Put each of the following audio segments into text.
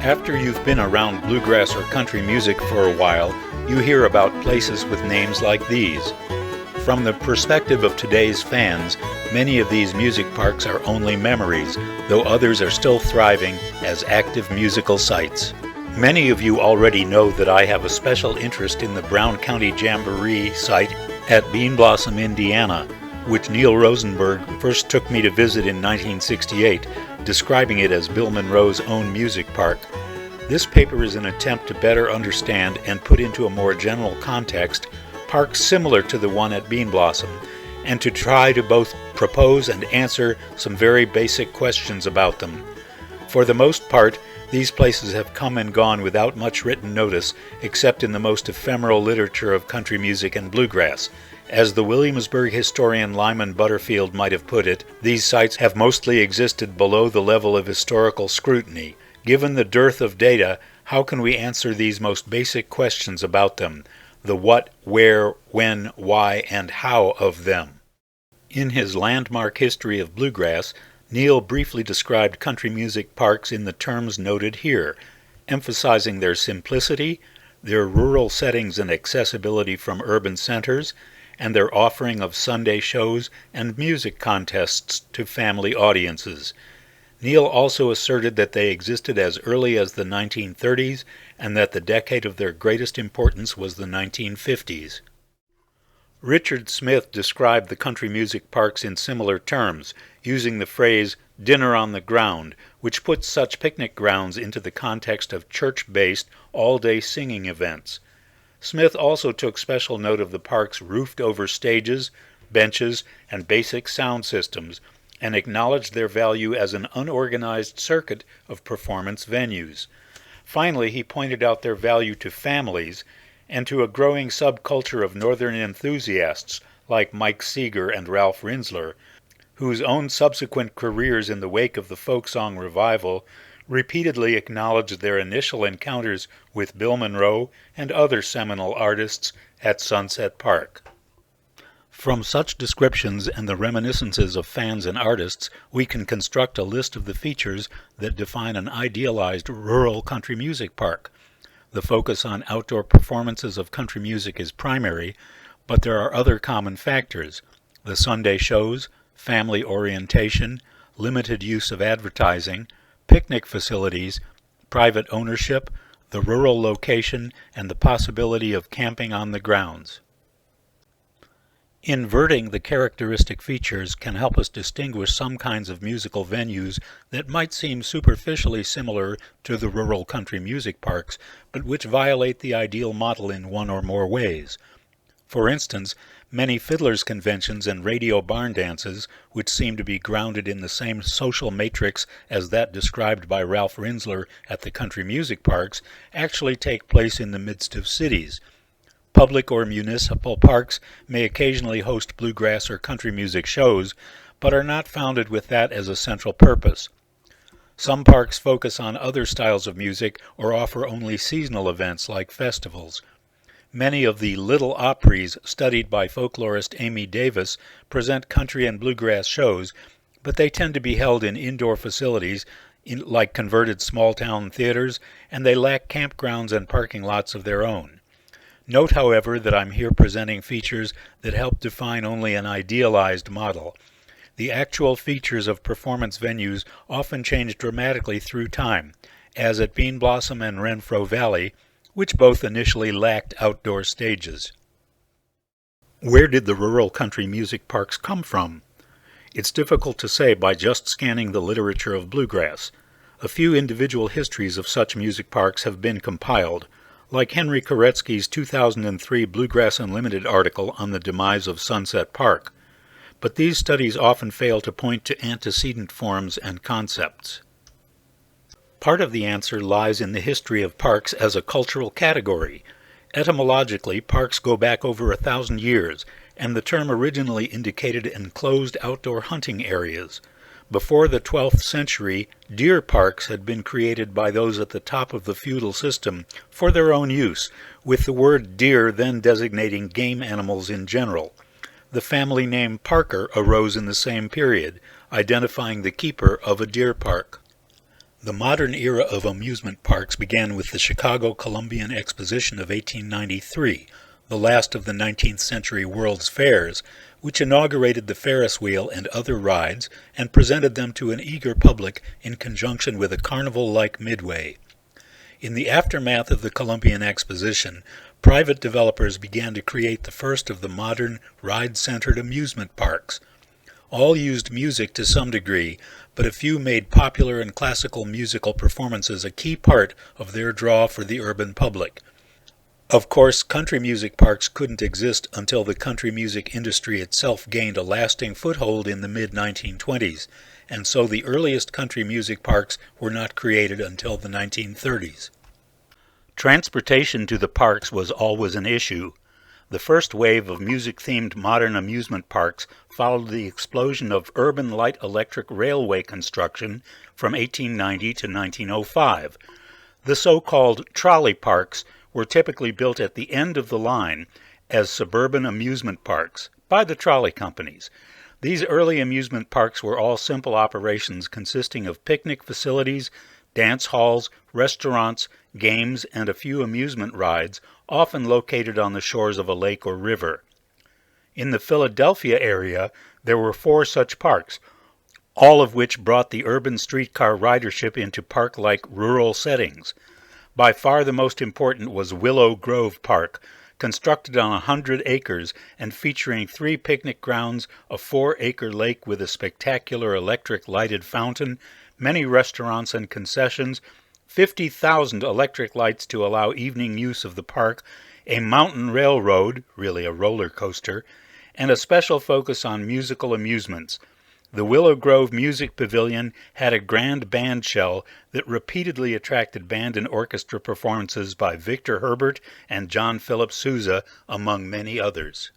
After you've been around bluegrass or country music for a while, you hear about places with names like these. From the perspective of today's fans, many of these music parks are only memories, though others are still thriving as active musical sites. Many of you already know that I have a special interest in the Brown County Jamboree site at Bean Blossom, Indiana, which Neil Rosenberg first took me to visit in 1968, describing it as Bill Monroe's own music park. This paper is an attempt to better understand and put into a more general context parks similar to the one at Bean Blossom, and to try to both propose and answer some very basic questions about them. For the most part, these places have come and gone without much written notice, except in the most ephemeral literature of country music and bluegrass. As the Williamsburg historian Lyman Butterfield might have put it, these sites have mostly existed below the level of historical scrutiny. Given the dearth of data, how can we answer these most basic questions about them? The what, where, when, why, and how of them. In his landmark history of bluegrass, Neil briefly described country music parks in the terms noted here, emphasizing their simplicity, their rural settings and accessibility from urban centers, and their offering of Sunday shows and music contests to family audiences. Neil also asserted that they existed as early as the 1930s and that the decade of their greatest importance was the 1950s. Richard Smith described the country music parks in similar terms, using the phrase dinner on the ground, which puts such picnic grounds into the context of church-based, all-day singing events. Smith also took special note of the park's roofed-over stages, benches, and basic sound systems, and acknowledged their value as an unorganized circuit of performance venues. Finally, he pointed out their value to families and to a growing subculture of northern enthusiasts like Mike Seeger and Ralph Rinsler, whose own subsequent careers in the wake of the folk song revival repeatedly acknowledged their initial encounters with Bill Monroe and other seminal artists at Sunset Park. From such descriptions and the reminiscences of fans and artists, we can construct a list of the features that define an idealized rural country music park. The focus on outdoor performances of country music is primary, but there are other common factors: the Sunday shows, family orientation, limited use of advertising, picnic facilities, private ownership, the rural location, and the possibility of camping on the grounds. Inverting the characteristic features can help us distinguish some kinds of musical venues that might seem superficially similar to the rural country music parks, but which violate the ideal model in one or more ways. For instance, many fiddlers' conventions and radio barn dances, which seem to be grounded in the same social matrix as that described by Ralph Rinsler at the country music parks, actually take place in the midst of cities. Public or municipal parks may occasionally host bluegrass or country music shows, but are not founded with that as a central purpose. Some parks focus on other styles of music or offer only seasonal events like festivals. Many of the Little Opries studied by folklorist Amy Davis present country and bluegrass shows, but they tend to be held in indoor facilities like converted small-town theaters, and they lack campgrounds and parking lots of their own. Note, however, that I'm here presenting features that help define only an idealized model. The actual features of performance venues often change dramatically through time, as at Bean Blossom and Renfro Valley, which both initially lacked outdoor stages. Where did the rural country music parks come from? It's difficult to say by just scanning the literature of bluegrass. A few individual histories of such music parks have been compiled, like Henry Koretsky's 2003 Bluegrass Unlimited article on the demise of Sunset Park, but these studies often fail to point to antecedent forms and concepts. Part of the answer lies in the history of parks as a cultural category. Etymologically, parks go back over 1,000 years, and the term originally indicated enclosed outdoor hunting areas. Before the 12th century, deer parks had been created by those at the top of the feudal system for their own use, with the word deer then designating game animals in general. The family name Parker arose in the same period, identifying the keeper of a deer park. The modern era of amusement parks began with the Chicago Columbian Exposition of 1893, the last of the 19th century World's Fairs, which inaugurated the Ferris wheel and other rides and presented them to an eager public in conjunction with a carnival-like midway. In the aftermath of the Columbian Exposition, private developers began to create the first of the modern ride-centered amusement parks. All used music to some degree, but a few made popular and classical musical performances a key part of their draw for the urban public. Of course, country music parks couldn't exist until the country music industry itself gained a lasting foothold in the mid-1920s, and so the earliest country music parks were not created until the 1930s. Transportation to the parks was always an issue. The first wave of music-themed modern amusement parks followed the explosion of urban light electric railway construction from 1890 to 1905. The so-called trolley parks were typically built at the end of the line as suburban amusement parks by the trolley companies. These early amusement parks were all simple operations consisting of picnic facilities, dance halls, restaurants, games, and a few amusement rides, often located on the shores of a lake or river. In the Philadelphia area, there were 4 such parks, all of which brought the urban streetcar ridership into park-like rural settings. By far the most important was Willow Grove Park, constructed on 100 acres and featuring 3 picnic grounds, a 4-acre lake with a spectacular electric lighted fountain, many restaurants and concessions, 50,000 electric lights to allow evening use of the park, a mountain railroad, really a roller coaster, and a special focus on musical amusements. The Willow Grove Music Pavilion had a grand band shell that repeatedly attracted band and orchestra performances by Victor Herbert and John Philip Sousa, among many others.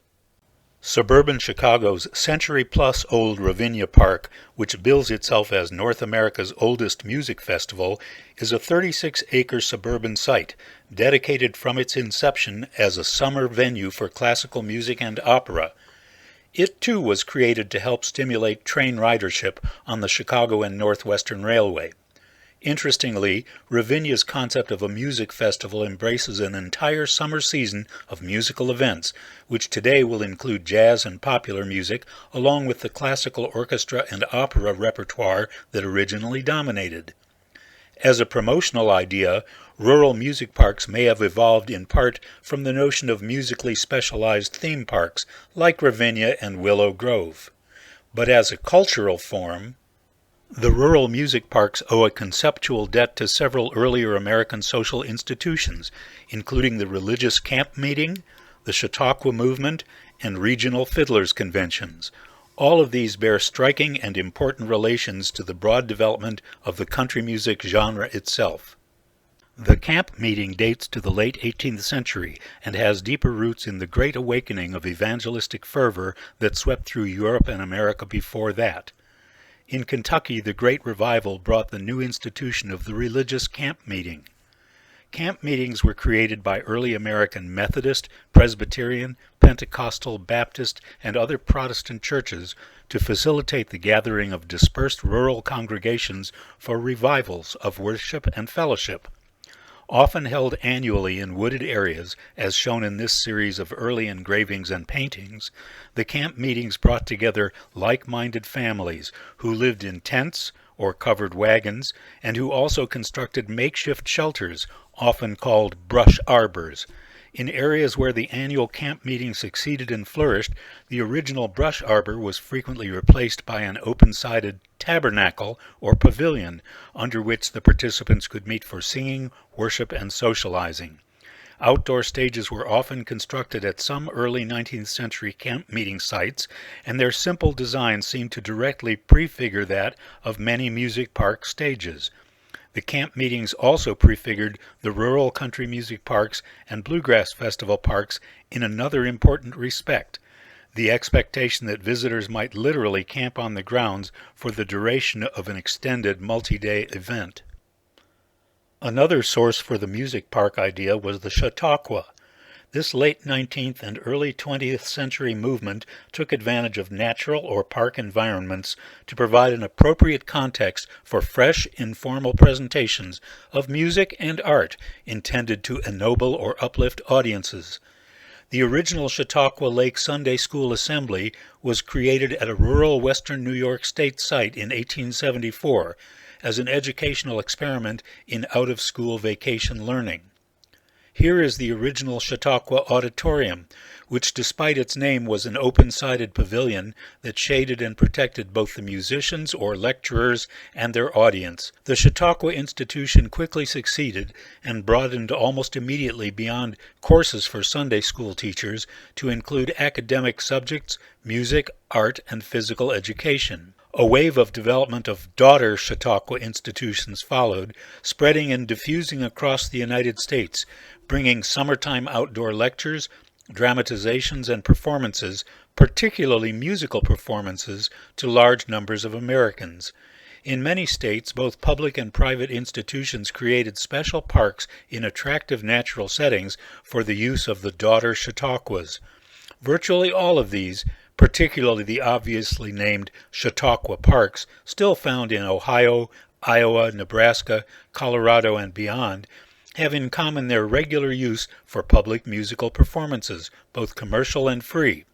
Suburban Chicago's century-plus-old Ravinia Park, which bills itself as North America's oldest music festival, is a 36-acre suburban site, dedicated from its inception as a summer venue for classical music and opera. It, too, was created to help stimulate train ridership on the Chicago and Northwestern Railway. Interestingly, Ravinia's concept of a music festival embraces an entire summer season of musical events, which today will include jazz and popular music, along with the classical orchestra and opera repertoire that originally dominated. As a promotional idea, rural music parks may have evolved in part from the notion of musically specialized theme parks, like Ravinia and Willow Grove. But as a cultural form, the rural music parks owe a conceptual debt to several earlier American social institutions, including the religious camp meeting, the Chautauqua movement, and regional fiddlers' conventions. All of these bear striking and important relations to the broad development of the country music genre itself. The camp meeting dates to the late 18th century and has deeper roots in the Great Awakening of evangelistic fervor that swept through Europe and America before that. In Kentucky, the Great Revival brought the new institution of the religious camp meeting. Camp meetings were created by early American Methodist, Presbyterian, Pentecostal, Baptist, and other Protestant churches to facilitate the gathering of dispersed rural congregations for revivals of worship and fellowship. Often held annually in wooded areas, as shown in this series of early engravings and paintings, the camp meetings brought together like-minded families who lived in tents or covered wagons, and who also constructed makeshift shelters, often called brush arbors. In areas where the annual camp meeting succeeded and flourished, the original brush arbor was frequently replaced by an open-sided tabernacle or pavilion, under which the participants could meet for singing, worship, and socializing. Outdoor stages were often constructed at some early 19th century camp meeting sites, and their simple design seemed to directly prefigure that of many music park stages. The camp meetings also prefigured the rural country music parks and Bluegrass festival parks in another important respect: the expectation that visitors might literally camp on the grounds for the duration of an extended multi-day event. Another source for the music park idea was the Chautauqua. This late 19th and early 20th century movement took advantage of natural or park environments to provide an appropriate context for fresh, informal presentations of music and art intended to ennoble or uplift audiences. The original Chautauqua Lake Sunday School Assembly was created at a rural western New York State site in 1874 as an educational experiment in out-of-school vacation learning. Here is the original Chautauqua Auditorium, which despite its name was an open-sided pavilion that shaded and protected both the musicians or lecturers and their audience. The Chautauqua institution quickly succeeded and broadened almost immediately beyond courses for Sunday school teachers to include academic subjects, music, art, and physical education. A wave of development of daughter Chautauqua institutions followed, spreading and diffusing across the United States, bringing summertime outdoor lectures, dramatizations, and performances, particularly musical performances, to large numbers of Americans. In many states, both public and private institutions created special parks in attractive natural settings for the use of the daughter Chautauquas. Virtually all of these, particularly the obviously named Chautauqua Parks, still found in Ohio, Iowa, Nebraska, Colorado, and beyond, have in common their regular use for public musical performances, both commercial and free.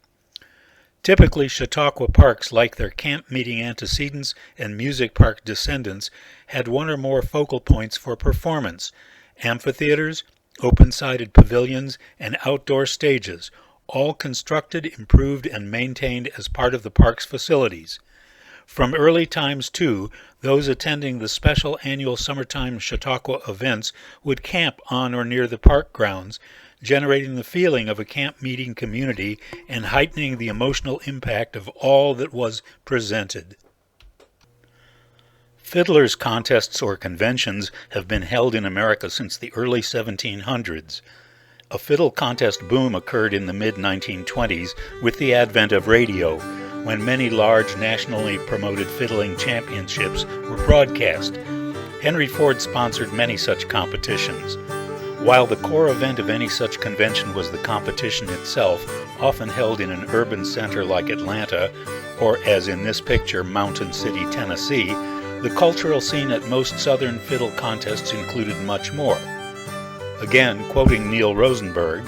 Typically, Chautauqua parks, like their camp meeting antecedents and music park descendants, had one or more focal points for performance: amphitheaters, open-sided pavilions, and outdoor stages, all constructed, improved, and maintained as part of the park's facilities. From early times, too, those attending the special annual summertime Chautauqua events would camp on or near the park grounds, generating the feeling of a camp meeting community and heightening the emotional impact of all that was presented. Fiddlers' contests or conventions have been held in America since the early 1700s. A fiddle contest boom occurred in the mid-1920s with the advent of radio, when many large nationally promoted fiddling championships were broadcast. Henry Ford sponsored many such competitions. While the core event of any such convention was the competition itself, often held in an urban center like Atlanta, or as in this picture, Mountain City, Tennessee, the cultural scene at most Southern fiddle contests included much more. Again, quoting Neil Rosenberg,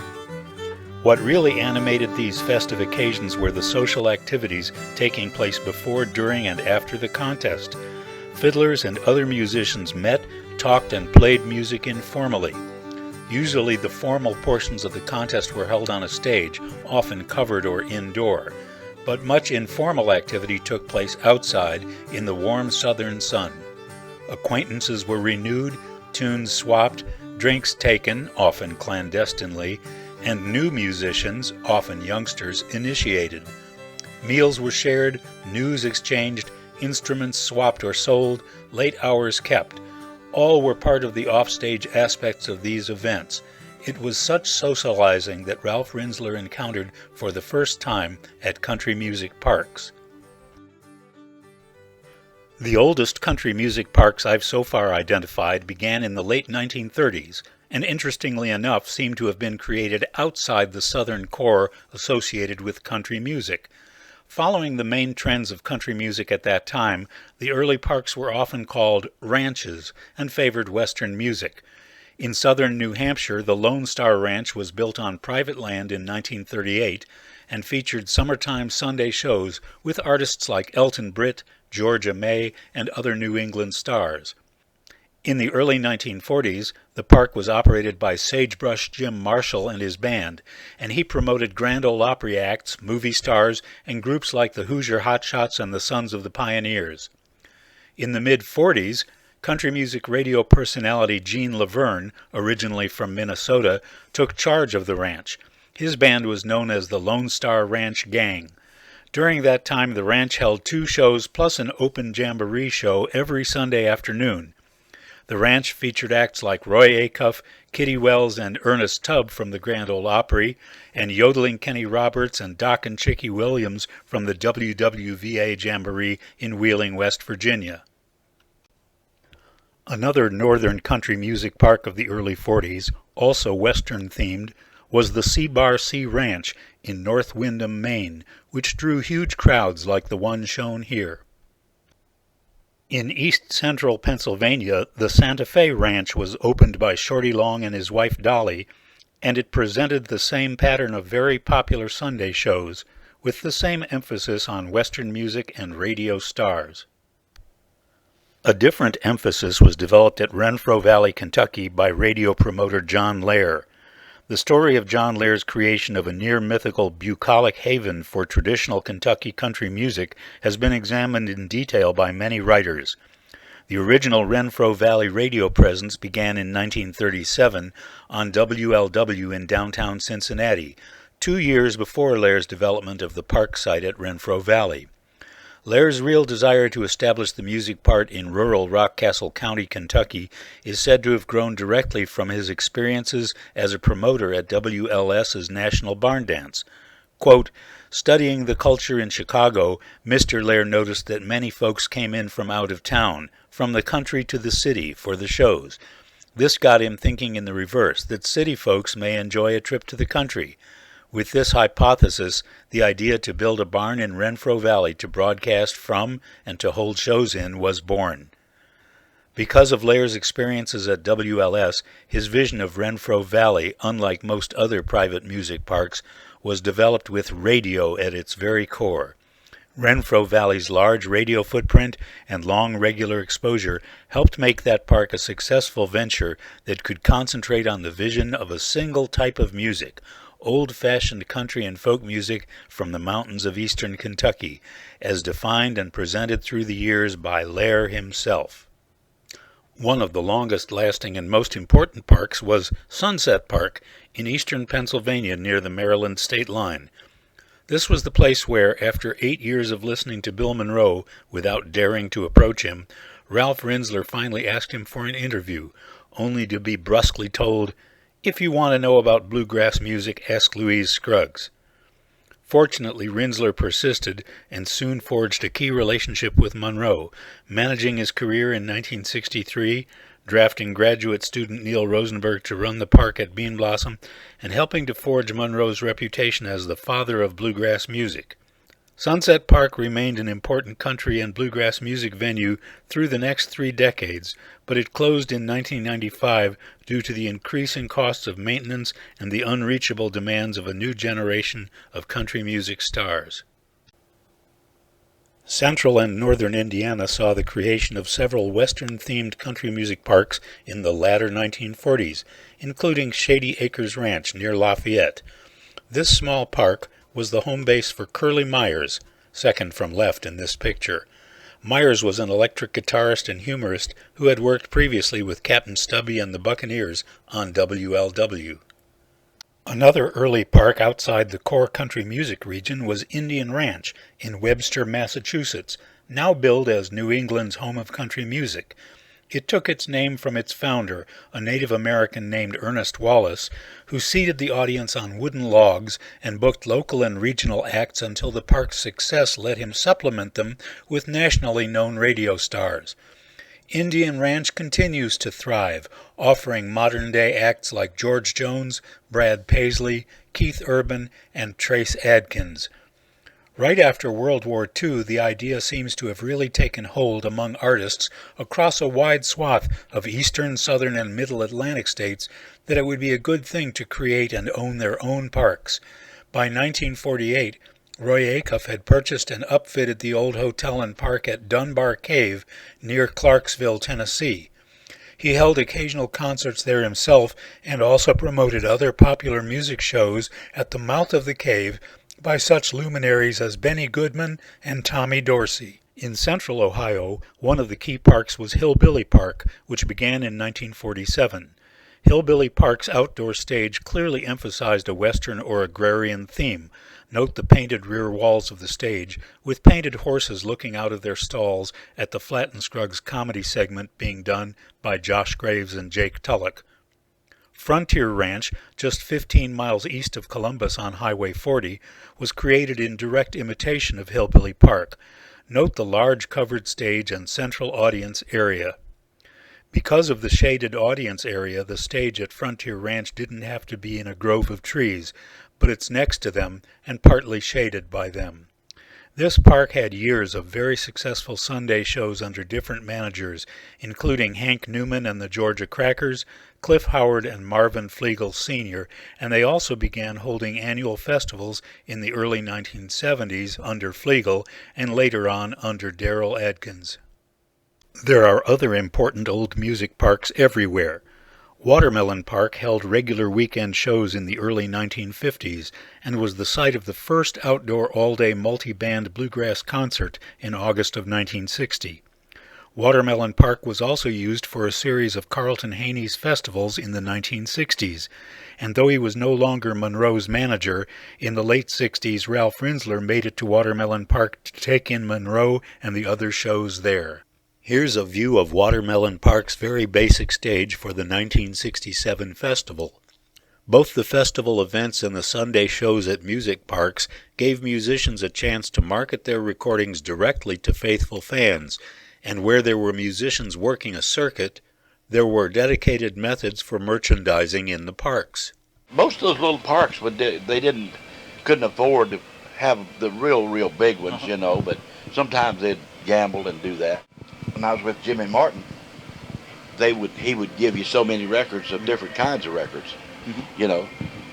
"What really animated these festive occasions were the social activities taking place before, during, and after the contest. Fiddlers and other musicians met, talked, and played music informally. Usually the formal portions of the contest were held on a stage, often covered or indoor, but much informal activity took place outside in the warm southern sun. Acquaintances were renewed, tunes swapped, drinks taken, often clandestinely, and new musicians, often youngsters, initiated. Meals were shared, news exchanged, instruments swapped or sold, late hours kept. All were part of the offstage aspects of these events. It was such socializing that Ralph Rinzler encountered for the first time at country music parks." The oldest country music parks I've so far identified began in the late 1930s, and interestingly enough seem to have been created outside the southern core associated with country music. Following the main trends of country music at that time, the early parks were often called ranches and favored western music. In southern New Hampshire, the Lone Star Ranch was built on private land in 1938 and featured summertime Sunday shows with artists like Elton Britt, Georgia May, and other New England stars. In the early 1940s, the park was operated by Sagebrush Jim Marshall and his band, and he promoted Grand Ole Opry acts, movie stars, and groups like the Hoosier Hotshots and the Sons of the Pioneers. In the mid-40s, country music radio personality Gene Laverne, originally from Minnesota, took charge of the ranch. His band was known as the Lone Star Ranch Gang. During that time, the ranch held 2 shows plus an open jamboree show every Sunday afternoon. The ranch featured acts like Roy Acuff, Kitty Wells, and Ernest Tubb from the Grand Ole Opry, and yodeling Kenny Roberts and Doc and Chicky Williams from the WWVA Jamboree in Wheeling, West Virginia. Another northern country music park of the early 40s, also Western-themed, was the C-Bar C Ranch in North Windham, Maine, which drew huge crowds like the one shown here. In east-central Pennsylvania, the Santa Fe Ranch was opened by Shorty Long and his wife Dolly, and it presented the same pattern of very popular Sunday shows, with the same emphasis on Western music and radio stars. A different emphasis was developed at Renfro Valley, Kentucky by radio promoter John Lair. The story of John Lair's creation of a near-mythical bucolic haven for traditional Kentucky country music has been examined in detail by many writers. The original Renfro Valley radio presence began in 1937 on WLW in downtown Cincinnati, 2 years before Lair's development of the park site at Renfro Valley. Lair's real desire to establish the music part in rural Rockcastle County, Kentucky, is said to have grown directly from his experiences as a promoter at WLS's National Barn Dance. Quote, "Studying the culture in Chicago, Mr. Lair noticed that many folks came in from out of town, from the country to the city, for the shows. This got him thinking in the reverse, that city folks may enjoy a trip to the country. With this hypothesis, the idea to build a barn in Renfro Valley to broadcast from and to hold shows in was born." Because of Lair's experiences at WLS, his vision of Renfro Valley, unlike most other private music parks, was developed with radio at its very core. Renfro Valley's large radio footprint and long regular exposure helped make that park a successful venture that could concentrate on the vision of a single type of music, old-fashioned country and folk music from the mountains of eastern Kentucky, as defined and presented through the years by Lair himself. One of the longest-lasting and most important parks was Sunset Park in eastern Pennsylvania near the Maryland state line. This was the place where, after 8 years of listening to Bill Monroe without daring to approach him, Ralph Rinzler finally asked him for an interview, only to be brusquely told, "If you want to know about bluegrass music, ask Louise Scruggs." Fortunately, Rinzler persisted and soon forged a key relationship with Monroe, managing his career in 1963, drafting graduate student Neil Rosenberg to run the park at Bean Blossom, and helping to forge Monroe's reputation as the father of bluegrass music. Sunset Park remained an important country and bluegrass music venue through the next 3 decades, but it closed in 1995 due to the increasing costs of maintenance and the unreachable demands of a new generation of country music stars. Central and northern Indiana saw the creation of several Western-themed country music parks in the latter 1940s, including Shady Acres Ranch near Lafayette. This small park was the home base for Curly Myers, second from left in this picture. Myers was an electric guitarist and humorist who had worked previously with Captain Stubby and the Buccaneers on WLW. Another early park outside the core country music region was Indian Ranch in Webster, Massachusetts, now billed as New England's home of country music. It took its name from its founder, a Native American named Ernest Wallace, who seated the audience on wooden logs and booked local and regional acts until the park's success let him supplement them with nationally known radio stars. Indian Ranch continues to thrive, offering modern-day acts like George Jones, Brad Paisley, Keith Urban, and Trace Adkins. Right after World War II, the idea seems to have really taken hold among artists across a wide swath of eastern, southern, and middle Atlantic states that it would be a good thing to create and own their own parks. By 1948, Roy Acuff had purchased and upfitted the old hotel and park at Dunbar Cave near Clarksville, Tennessee. He held occasional concerts there himself and also promoted other popular music shows at the mouth of the cave by such luminaries as Benny Goodman and Tommy Dorsey. In central Ohio, one of the key parks was Hillbilly Park, which began in 1947. Hillbilly Park's outdoor stage clearly emphasized a Western or agrarian theme. Note the painted rear walls of the stage, with painted horses looking out of their stalls at the Flatt and Scruggs comedy segment being done by Josh Graves and Jake Tulloch. Frontier Ranch, just 15 miles east of Columbus on Highway 40, was created in direct imitation of Hillbilly Park. Note the large covered stage and central audience area. Because of the shaded audience area, the stage at Frontier Ranch didn't have to be in a grove of trees, but it's next to them and partly shaded by them. This park had years of very successful Sunday shows under different managers, including Hank Newman and the Georgia Crackers, Cliff Howard and Marvin Flegel Sr., and they also began holding annual festivals in the early 1970s under Flegel and later on under Darrell Adkins. There are other important old music parks everywhere. Watermelon Park held regular weekend shows in the early 1950s and was the site of the first outdoor all-day multi-band bluegrass concert in August of 1960. Watermelon Park was also used for a series of Carlton Haney's festivals in the 1960s, and though he was no longer Monroe's manager, in the late 60s Ralph Rinsler made it to Watermelon Park to take in Monroe and the other shows there. Here's a view of Watermelon Park's very basic stage for the 1967 festival. Both the festival events and the Sunday shows at music parks gave musicians a chance to market their recordings directly to faithful fans, and where there were musicians working a circuit, there were dedicated methods for merchandising in the parks. Most of those little parks, couldn't afford to have the real big ones, but sometimes they'd gamble and do that. When I was with Jimmy Martin, he would give you so many records of different kinds of records,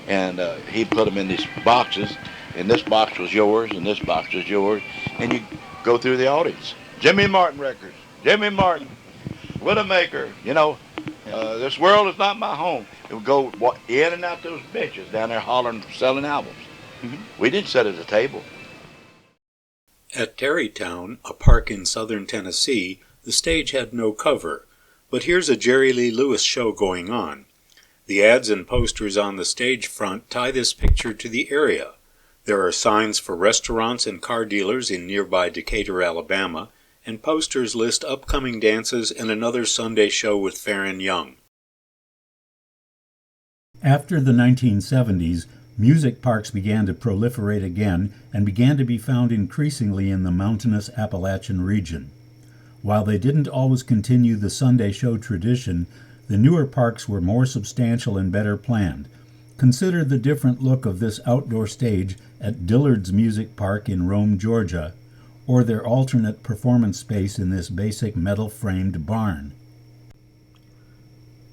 and he'd put them in these boxes, and this box was yours, and this box was yours, and you go through the audience. Jimmy Martin records, Jimmy Martin, Widowmaker, this world is not my home. It would go in and out those benches down there hollering, selling albums. We didn't sit at the table. At Tarrytown, a park in southern Tennessee, the stage had no cover, but here's a Jerry Lee Lewis show going on. The ads and posters on the stage front tie this picture to the area. There are signs for restaurants and car dealers in nearby Decatur, Alabama, and posters list upcoming dances and another Sunday show with Farron Young. After the 1970s, music parks began to proliferate again and began to be found increasingly in the mountainous Appalachian region. While they didn't always continue the Sunday show tradition, the newer parks were more substantial and better planned. Consider the different look of this outdoor stage at Dillard's Music Park in Rome, Georgia, or their alternate performance space in this basic metal-framed barn.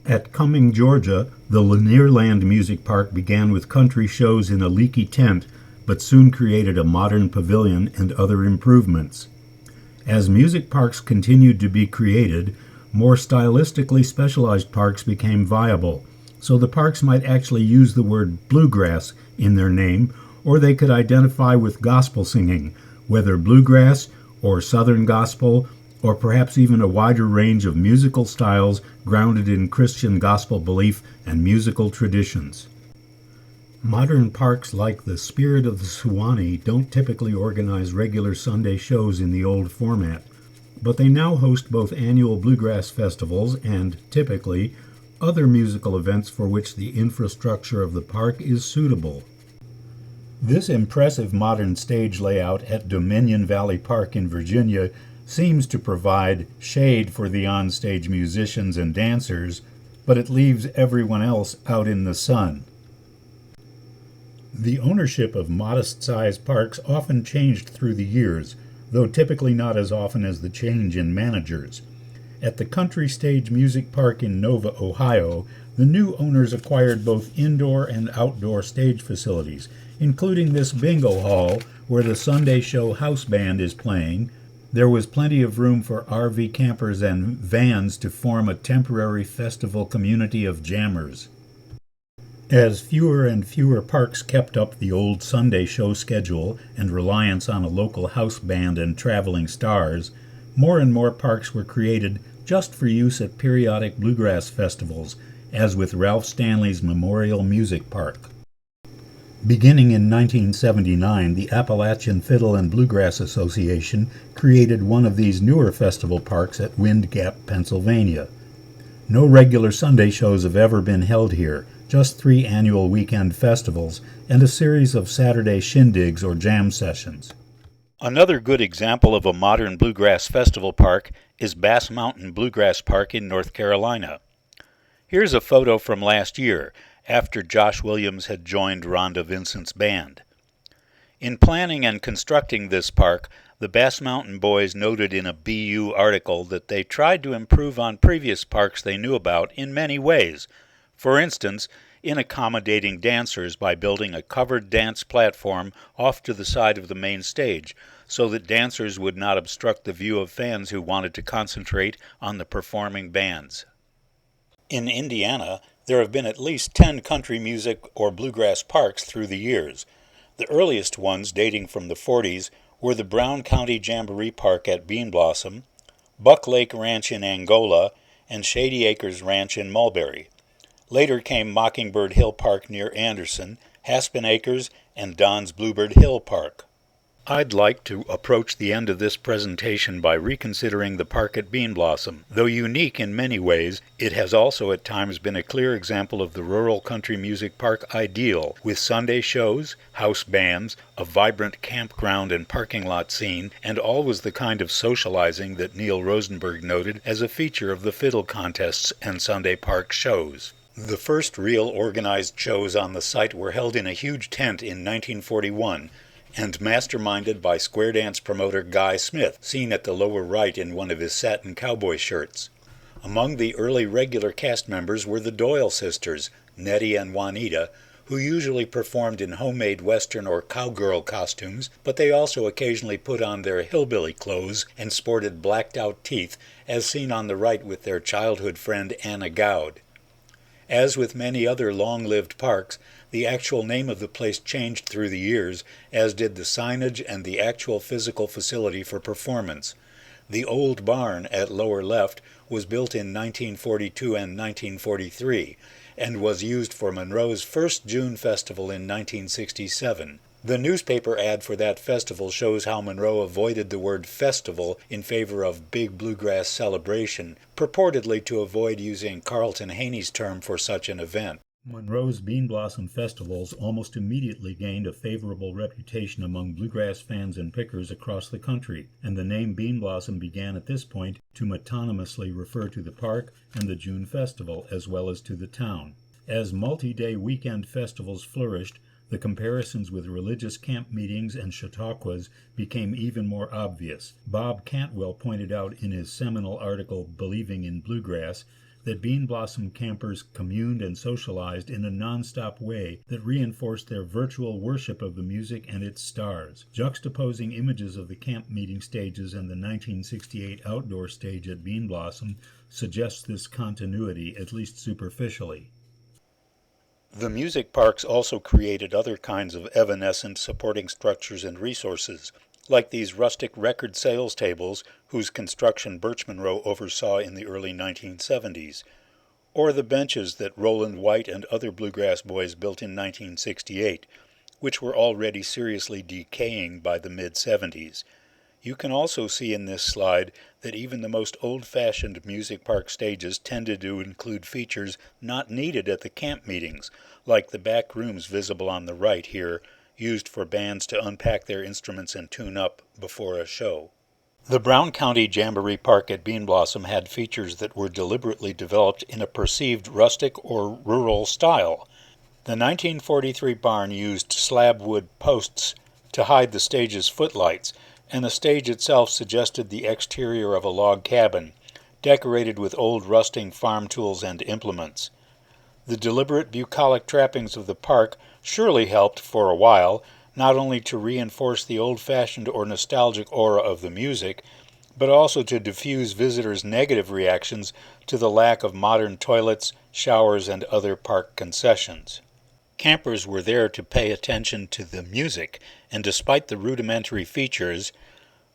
At Cumming, Georgia, the Lanierland Music Park began with country shows in a leaky tent, but soon created a modern pavilion and other improvements. As music parks continued to be created, more stylistically specialized parks became viable, so the parks might actually use the word bluegrass in their name, or they could identify with gospel singing, whether bluegrass or southern gospel, or perhaps even a wider range of musical styles grounded in Christian gospel belief and musical traditions. Modern parks like the Spirit of the Suwannee don't typically organize regular Sunday shows in the old format, but they now host both annual bluegrass festivals and, typically, other musical events for which the infrastructure of the park is suitable. This impressive modern stage layout at Dominion Valley Park in Virginia seems to provide shade for the onstage musicians and dancers, but it leaves everyone else out in the sun. The ownership of modest-sized parks often changed through the years, though typically not as often as the change in managers. At the Country Stage Music Park in Nova, Ohio, the new owners acquired both indoor and outdoor stage facilities, including this bingo hall where the Sunday show house band is playing. There was plenty of room for RV campers and vans to form a temporary festival community of jammers. As fewer and fewer parks kept up the old Sunday show schedule and reliance on a local house band and traveling stars, more and more parks were created just for use at periodic bluegrass festivals, as with Ralph Stanley's Memorial Music Park. Beginning in 1979, the Appalachian Fiddle and Bluegrass Association created one of these newer festival parks at Wind Gap, Pennsylvania. No regular Sunday shows have ever been held here, just 3 annual weekend festivals and a series of Saturday shindigs or jam sessions. Another good example of a modern bluegrass festival park is Bass Mountain Bluegrass Park in North Carolina. Here's a photo from last year, after Josh Williams had joined Rhonda Vincent's band. In planning and constructing this park, the Bass Mountain boys noted in a BU article that they tried to improve on previous parks they knew about in many ways. For instance, in accommodating dancers by building a covered dance platform off to the side of the main stage, so that dancers would not obstruct the view of fans who wanted to concentrate on the performing bands. In Indiana, there have been at least 10 country music or bluegrass parks through the years. The earliest ones, dating from the 40s, were the Brown County Jamboree Park at Bean Blossom, Buck Lake Ranch in Angola, and Shady Acres Ranch in Mulberry. Later came Mockingbird Hill Park near Anderson, Haspin Acres, and Don's Bluebird Hill Park. I'd like to approach the end of this presentation by reconsidering the park at Bean Blossom. Though unique in many ways, it has also at times been a clear example of the rural country music park ideal, with Sunday shows, house bands, a vibrant campground and parking lot scene, and always the kind of socializing that Neil Rosenberg noted as a feature of the fiddle contests and Sunday park shows. The first real organized shows on the site were held in a huge tent in 1941, and masterminded by square dance promoter Guy Smith, seen at the lower right in one of his satin cowboy shirts. Among the early regular cast members were the Doyle sisters, Nettie and Juanita, who usually performed in homemade Western or cowgirl costumes, but they also occasionally put on their hillbilly clothes and sported blacked-out teeth, as seen on the right with their childhood friend Anna Gowd. As with many other long-lived parks, the actual name of the place changed through the years, as did the signage and the actual physical facility for performance. The old barn at lower left was built in 1942 and 1943, and was used for Monroe's first June festival in 1967. The newspaper ad for that festival shows how Monroe avoided the word festival in favor of big bluegrass celebration, purportedly to avoid using Carlton Haney's term for such an event. Monroe's Bean Blossom festivals almost immediately gained a favorable reputation among bluegrass fans and pickers across the country, and the name Bean Blossom began at this point to metonymously refer to the park and the June festival, as well as to the town. As multi-day weekend festivals flourished, the comparisons with religious camp meetings and chautauquas became even more obvious. Bob Cantwell pointed out in his seminal article, Believing in Bluegrass, that Bean Blossom campers communed and socialized in a nonstop way that reinforced their virtual worship of the music and its stars. Juxtaposing images of the camp meeting stages and the 1968 outdoor stage at Bean Blossom suggests this continuity, at least superficially. The music parks also created other kinds of evanescent supporting structures and resources, like these rustic record sales tables whose construction Birch Monroe oversaw in the early 1970s, or the benches that Roland White and other bluegrass boys built in 1968, which were already seriously decaying by the mid-70s. You can also see in this slide that even the most old-fashioned music park stages tended to include features not needed at the camp meetings, like the back rooms visible on the right here, used for bands to unpack their instruments and tune up before a show. The Brown County Jamboree Park at Bean Blossom had features that were deliberately developed in a perceived rustic or rural style. The 1943 barn used slab wood posts to hide the stage's footlights, and the stage itself suggested the exterior of a log cabin, decorated with old rusting farm tools and implements. The deliberate bucolic trappings of the park surely helped, for a while, not only to reinforce the old-fashioned or nostalgic aura of the music, but also to diffuse visitors' negative reactions to the lack of modern toilets, showers, and other park concessions. Campers were there to pay attention to the music, and despite the rudimentary features,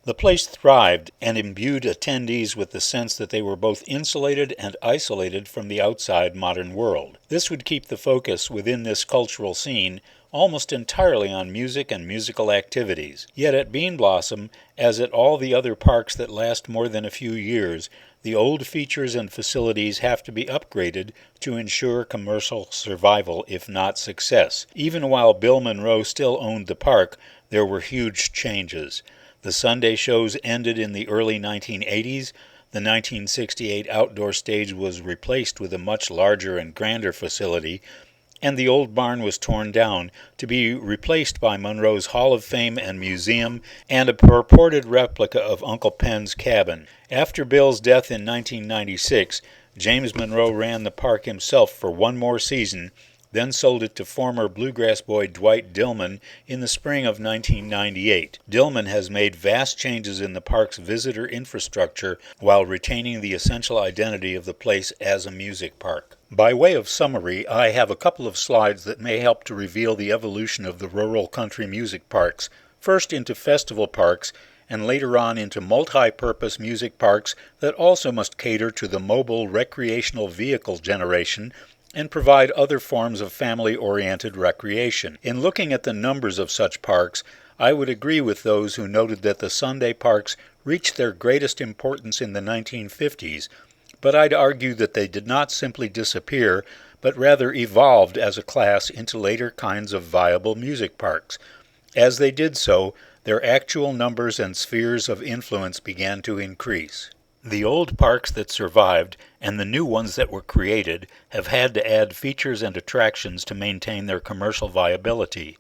the place thrived and imbued attendees with the sense that they were both insulated and isolated from the outside modern world. This would keep the focus within this cultural scene almost entirely on music and musical activities. Yet at Bean Blossom, as at all the other parks that last more than a few years, the old features and facilities have to be upgraded to ensure commercial survival, if not success. Even while Bill Monroe still owned the park, there were huge changes. The Sunday shows ended in the early 1980s. The 1968 outdoor stage was replaced with a much larger and grander facility, and the old barn was torn down to be replaced by Monroe's Hall of Fame and Museum and a purported replica of Uncle Pen's cabin. After Bill's death in 1996, James Monroe ran the park himself for one more season, then sold it to former Bluegrass boy Dwight Dillman in the spring of 1998. Dillman has made vast changes in the park's visitor infrastructure while retaining the essential identity of the place as a music park. By way of summary, I have a couple of slides that may help to reveal the evolution of the rural country music parks, first into festival parks, and later on into multi-purpose music parks that also must cater to the mobile recreational vehicle generation and provide other forms of family-oriented recreation. In looking at the numbers of such parks, I would agree with those who noted that the Sunday parks reached their greatest importance in the 1950s, but I'd argue that they did not simply disappear, but rather evolved as a class into later kinds of viable music parks. As they did so, their actual numbers and spheres of influence began to increase. The old parks that survived and the new ones that were created have had to add features and attractions to maintain their commercial viability.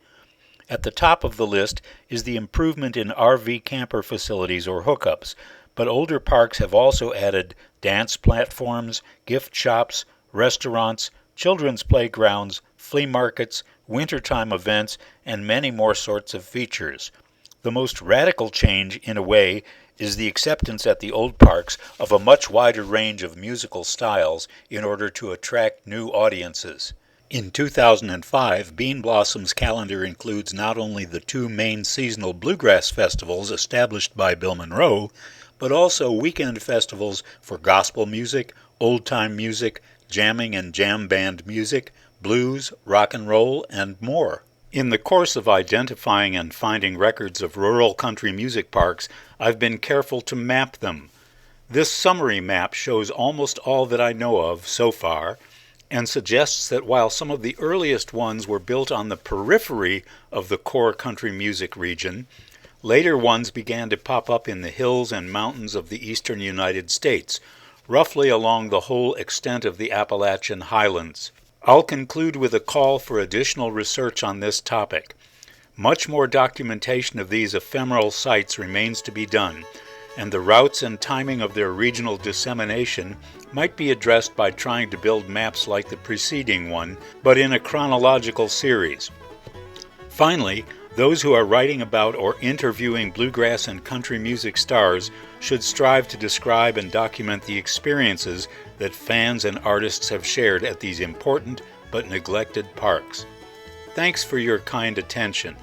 At the top of the list is the improvement in RV camper facilities or hookups, but older parks have also added dance platforms, gift shops, restaurants, children's playgrounds, flea markets, wintertime events, and many more sorts of features. The most radical change, in a way, is the acceptance at the old parks of a much wider range of musical styles in order to attract new audiences. In 2005, Bean Blossom's calendar includes not only the two main seasonal bluegrass festivals established by Bill Monroe, but also weekend festivals for gospel music, old-time music, jamming and jam band music, blues, rock and roll, and more. In the course of identifying and finding records of rural country music parks, I've been careful to map them. This summary map shows almost all that I know of so far, and suggests that while some of the earliest ones were built on the periphery of the core country music region, later ones began to pop up in the hills and mountains of the eastern United States, roughly along the whole extent of the Appalachian Highlands. I'll conclude with a call for additional research on this topic. Much more documentation of these ephemeral sites remains to be done, and the routes and timing of their regional dissemination might be addressed by trying to build maps like the preceding one, but in a chronological series. Finally, those who are writing about or interviewing bluegrass and country music stars should strive to describe and document the experiences that fans and artists have shared at these important but neglected parks. Thanks for your kind attention.